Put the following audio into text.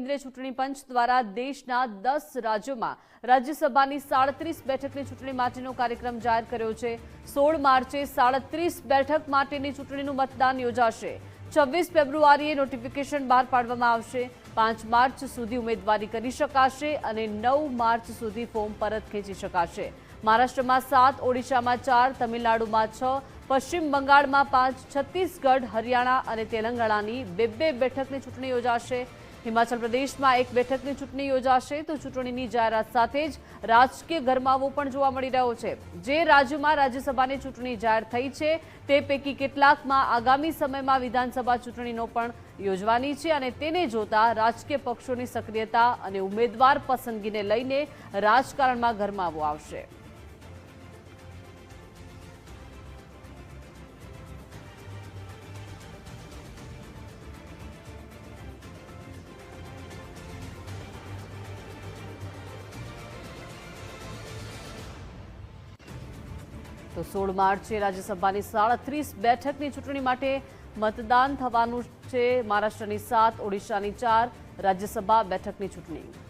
કેન્દ્રીય ચૂંટણી પંચ દ્વારા દેશના 10 રાજ્યોમાં રાજ્યસભાની 37 બેઠકની ચૂંટણી માટેનો કાર્યક્રમ જાહેર કર્યો છે। 16 માર્ચે 37 બેઠક માટેની ચૂંટણીનું મતદાન યોજાશે। 26 ફેબ્રુઆરીએ નોટિફિકેશન બહાર પાડવામાં આવશે। 5 માર્ચ સુધી ઉમેદવારી કરી શકાશે અને 9 માર્ચ સુધી ફોર્મ પરત ખેંચી શકાશે। મહારાષ્ટ્રમાં 7, ઓડિશામાં 4, તમિલનાડુમાં 6, પશ્ચિમ બંગાળમાં 5, છત્તીસગઢ, હરિયાણા અને તેલંગાણાની 2 બેઠકની ચૂંટણી યોજાશે। હિમાચલ પ્રદેશમાં 1 બેઠકની ચૂંટણી યોજાશે। તો ચૂંટણીની જાહેરાત સાથે જ રાજકીય ગરમાવો પણ જોવા મળી રહ્યો છે। જે રાજ્યોમાં રાજ્યસભાની ચૂંટણી જાહેર થઈ છે તે પૈકી કેટલાકમાં આગામી સમયમાં વિધાનસભા ચૂંટણીનો પણ યોજવાની છે અને તેને જોતા રાજકીય પક્ષોની સક્રિયતા અને ઉમેદવાર પસંદગીને લઈને રાજકારણમાં ગરમાવો આવશે। તો 16 માર્ચે રાજ્યસભાની 37 બેઠકની ચૂંટણી માટે મતદાન થવાનું છે। મહારાષ્ટ્રની 7, ઓડિશાની 4 રાજ્યસભા બેઠકની ચૂંટણી।